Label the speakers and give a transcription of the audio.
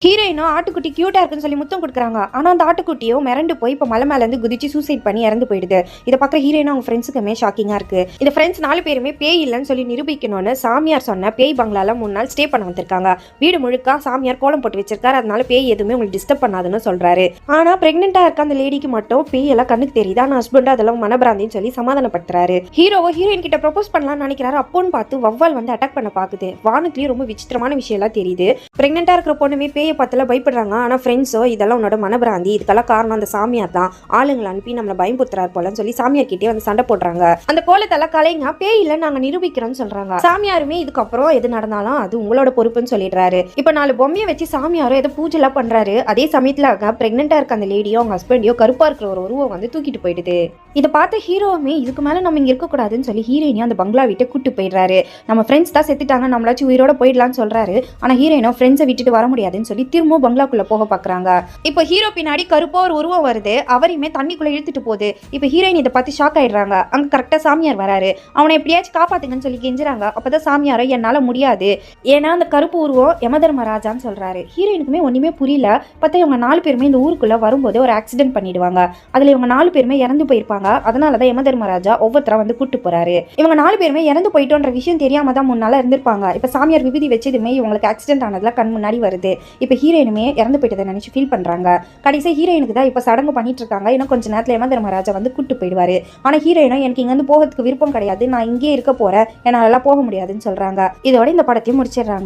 Speaker 1: ஹீரோயினும் ஆட்டுக்குட்டி கியூட்டா இருக்குன்னு சொல்லி முத்தம் கொடுக்குறாங்க. ஆனா அந்த ஆட்டுக்குட்டியும் மிரண்டு போய் இப்போ மலை மேல இருந்து குதிச்சு சூசைட் பண்ணி இறந்து போயிடுது. இதை பார்க்குற ஹீரோயினும் அவங்க ஃப்ரெண்ட்ஸுக்குமே ஷாக்கிங்கா இருக்கு. இந்த ஃப்ரெண்ட்ஸ் 4 பேருமே பேய் இல்லைன்னு சொல்லி நிரூபிக்கணும்னு சாமியார் சொன்ன பேய் பங்களால 3 நாள் ஸ்டே பண்ண வந்திருக்காங்க. வீடு முழுக்க சாமியார் கோலம் போட்டு வச்சிருக்காரு. அதனால பேய் எதுவுமே உங்களுக்கு டிஸ்டர்ப் பண்ணாதுன்னு சொல்றாரு. ஆனா பிரெக்னெண்டா இருக்க அந்த லேடிக்கு மட்டும் பேய் எல்லாம் கண்ணுக்கு தெரியுது. ஆனா ஹஸ்பண்ட் அதெல்லாம் மனபிராந்தின்னு சொல்லி சமாதானப்படுத்துறாரு. ஹீரோவோ ஹீரோயின் கிட்ட ப்ரப்போஸ் பண்ணலாம்னு நினைக்கிறாரு. அப்போன்னு பார்த்து வவ்வால் வந்து அட்டாக் பண்ண பாக்குது. வானத்துலயும் ரொம்ப விசித்திரமான விஷயம் எல்லாம் தெரியுது. பிரெக்னெண்டா இருக்கிற பொண்ணுமே பேயை பார்த்துல பயப்படுறாங்க. ஆனா ஃப்ரெண்ட்ஸோ இதெல்லாம் உன்னோட மனபிராந்தி, இதுக்கெல்லாம் காரணம் அந்த சாமியார் தான், ஆளுங்களை அனுப்பி நம்மளை பயன்படுத்துறாரு போலன்னு சொல்லி சாமியார் கிட்டே வந்து சண்டை போடுறாங்க. அந்த கோலத்தெல்லாம் கலைங்க பேய் இல்ல நாங்க நிரூபிக்கிறோம்னு சொல்றாங்க. சாமியாருமே இதுக்கப்புறம் எது நடந்தாலும் அது உங்களோட பொறுப்புன்னு சொல்லிடுறாரு. இப்ப 4 பொம்மையை வச்சு சாமியாரும் ஏதோ பூஜை எல்லாம் பண்றாரு. அதே சமயத்துல பிரெக்னெண்டா இருக்க அந்த லேடியோ அவங்க ஹஸ்பண்டியோ கருப்பா இருக்கிற ஒரு உருவம் வந்து தூக்கிட்டு போயிடுது. இதை பார்த்த ஹீரோவுமே இதுக்கு மேல நம்ம இங்க இருக்கக்கூடாதுன்னு சொல்லி ஹீரோயினையும் அந்த பங்களா விட்டு கூட்டு போயிடுறாரு. நம்ம ஃப்ரெண்ட்ஸ் தான் செத்துட்டாங்க, நம்மளாச்சும் உயிரோட போயிடலாம்னு சொல்றாரு. ஆனா ஹீரோயினோ ஃப்ரெண்ட்ஸை விட்டுட்டு வர முடியாதுன்னு சொல்லி திரும்பவும் பங்களாக்குள்ள போக பாக்குறாங்க. இப்போ ஹீரோ பின்னாடி கருப்பா ஒரு உருவம் வருது. அவரையுமே தண்ணிக்குள்ள இழுத்துட்டு போகுது. இப்போ ஹீரோயின் இதை பார்த்து ஷாக் ஆயிடுறாங்க. அங்க கரெக்டா சாமியார் வராரு. அவனை எப்படியாச்சும் காப்பாத்துங்கன்னு சொல்லி கெஞ்சுறாங்க. அப்பதான் சாமியாரோ என்னால முடியாது, ஏன்னா அந்த கருப்பு உருவம் யமதர்மராஜான்னு சொல்றாரு. ஹீரோயினுக்குமே ஒண்ணுமே புரியல. பார்த்தா இவங்க 4 பேருமே இந்த ஊருக்குள்ள வரும்போது ஒரு ஆக்சிடென்ட் பண்ணிடுவாங்க. அதுல இவங்க 4 பேருமே இறந்து போயிருப்பாங்க. அதனாலதான் யமதர்மராஜா ஒவ்வொருத்தரா வந்து கூட்டு போறாரு. இவங்க 4 பேருமே இறந்து போயிட்டோன்ற விஷயம் தெரியாம தான் 3 நாளா இருந்திருப்பாங்க. இப்ப சாமியார் விபூதி வச்சதுமே இவங்களுக்கு ஆக்சிடென்ட் ஆனதுல கண் முன்னாடி வருது. இப்ப ஹீரோயினுமே இறந்து போயிட்டதை நினைச்சு ஃபீல் பண்றாங்க. கடைசி ஹீரோயினுக்கு தான் இப்ப சடங்கு பண்ணிட்டு இருக்காங்க. இன்னும் கொஞ்ச நேரத்துல யமதர்மராஜா வந்து கூட்டு போயிடுவாரு. ஆனா ஹீரோயினும் எனக்கு இங்க இருந்து போகிறதுக்கு விருப்பம் கிடையாது, நான் இங்கே இருக்க போறேன், என்னால போக முடியாதுன்னு சொல்றாங்க. இதோட இந்த படத்தையும் முடிச்சிடுறாங்க.